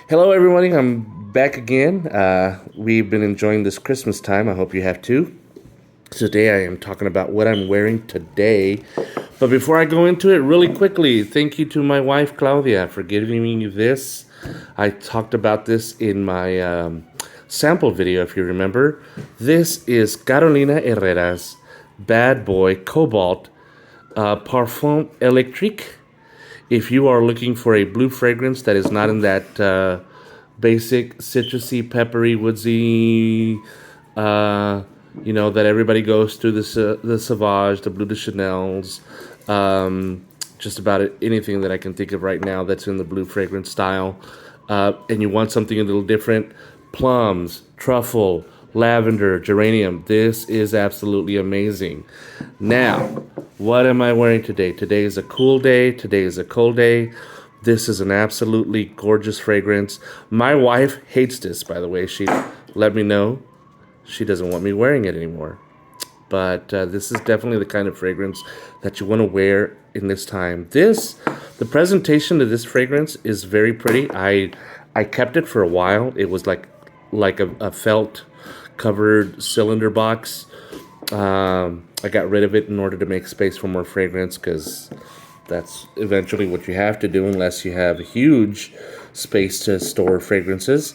Hello, everybody. I'm back again. We've been enjoying this Christmas time. I hope you have too. Today, I am talking about what I'm wearing today. But before I go into it, really quickly, thank you to my wife, Claudia, for giving me this. I talked about this in my sample video, if you remember. This is Carolina Herrera's Bad Boy Cobalt Parfum Electrique. If you are looking for a blue fragrance that is not in that basic citrusy, peppery, woodsy, that everybody goes through, the Sauvage, the Bleu de Chanel's, just about anything that I can think of right now that's in the blue fragrance style, and you want something a little different, plums, truffle, lavender, geranium. This is absolutely amazing. Now, what am I wearing today? Today is a cool day. Today is a cold day. This is an absolutely gorgeous fragrance. My wife hates this, by the way. She let me know she doesn't want me wearing it anymore. But this is definitely the kind of fragrance that you want to wear in this time. The presentation of this fragrance is very pretty. I kept it for a while. It was like a felt covered cylinder box. I got rid of it in order to make space for more fragrance because that's eventually what you have to do unless you have a huge space to store fragrances.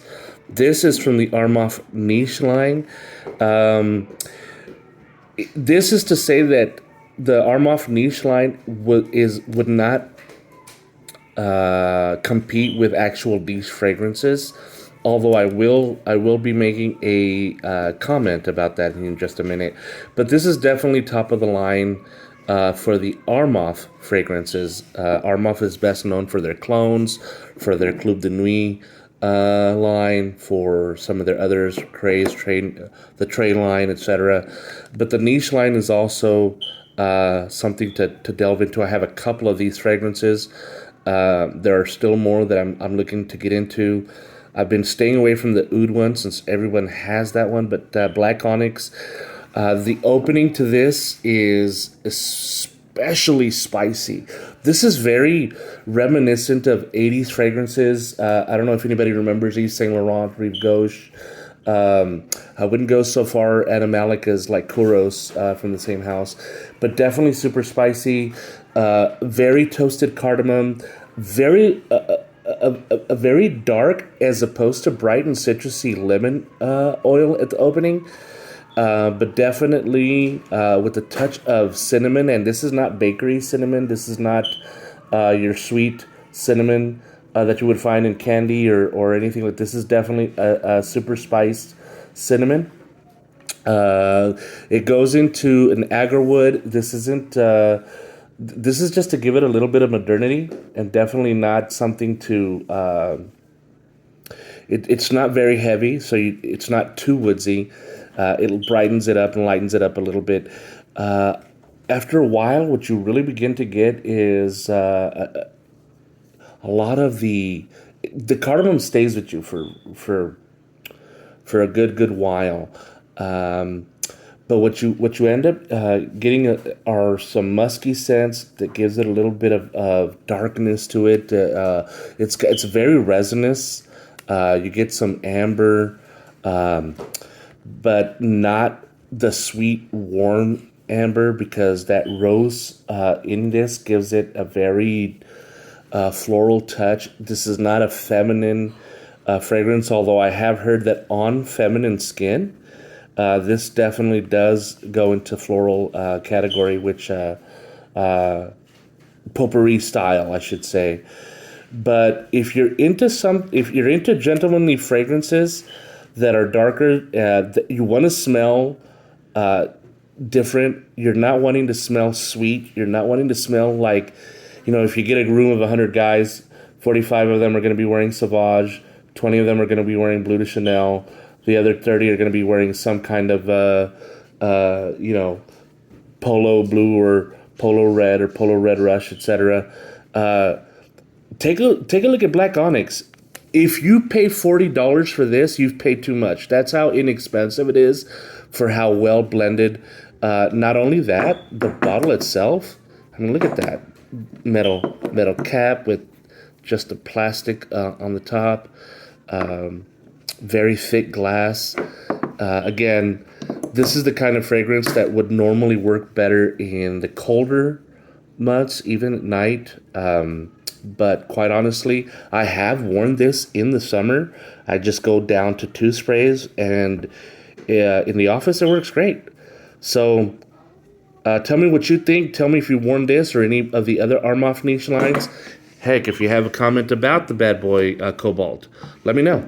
This is from the Armaf Niche line. This is to say that the Armaf Niche line would not compete with actual niche fragrances. Although I will be making a comment about that in just a minute. But this is definitely top of the line for the Armaf fragrances. Armaf is best known for their clones, for their Club de Nuit line, for some of their others, the Tray line, etc. But the niche line is also something to delve into. I have a couple of these fragrances. There are still more that I'm looking to get into. I've been staying away from the oud one since everyone has that one, but Black Onyx, the opening to this is especially spicy. This is very reminiscent of 80s fragrances. I don't know if anybody remembers Yves Saint Laurent, Rive Gauche. I wouldn't go so far animalic as like Kuros from the same house, but definitely super spicy, very toasted cardamom, very a very dark as opposed to bright and citrusy lemon oil at the opening, but definitely with a touch of cinnamon. And this is not bakery cinnamon. This is not your sweet cinnamon that you would find in candy or anything like this. Is definitely a super spiced cinnamon. It goes into an agarwood. This isn't. This is just to give it a little bit of modernity, and definitely not something to. It's not very heavy, so it's not too woodsy. It brightens it up and lightens it up a little bit. After a while, what you really begin to get is a lot of the cardamom stays with you for a good while. But what you end up getting are some musky scents that gives it a little bit of darkness to it. It's very resinous. You get some amber, but not the sweet warm amber, because that rose in this gives it a very floral touch. This is not a feminine fragrance, although I have heard that on feminine skin. This definitely does go into floral category, which potpourri style, I should say. But if you're into gentlemanly fragrances that are darker, that you want to smell different. You're not wanting to smell sweet. You're not wanting to smell like, if you get a room of 100 guys, 45 of them are going to be wearing Sauvage, 20 of them are going to be wearing Bleu de Chanel. The other 30 are going to be wearing some kind of, polo blue or polo red rush, etc. Take a look at Black Onyx. If you pay $40 for this, you've paid too much. That's how inexpensive it is for how well blended. Not only that, the bottle itself. I mean, look at that metal cap with just a plastic on the top, very thick glass. Again, this is the kind of fragrance that would normally work better in the colder months, even at night. But quite honestly, I have worn this in the summer. I just go down to 2 sprays, and in the office it works great. So tell me what you think. Tell me if you've worn this or any of the other Armaf Niche lines. Heck, if you have a comment about the bad boy Cobalt, let me know.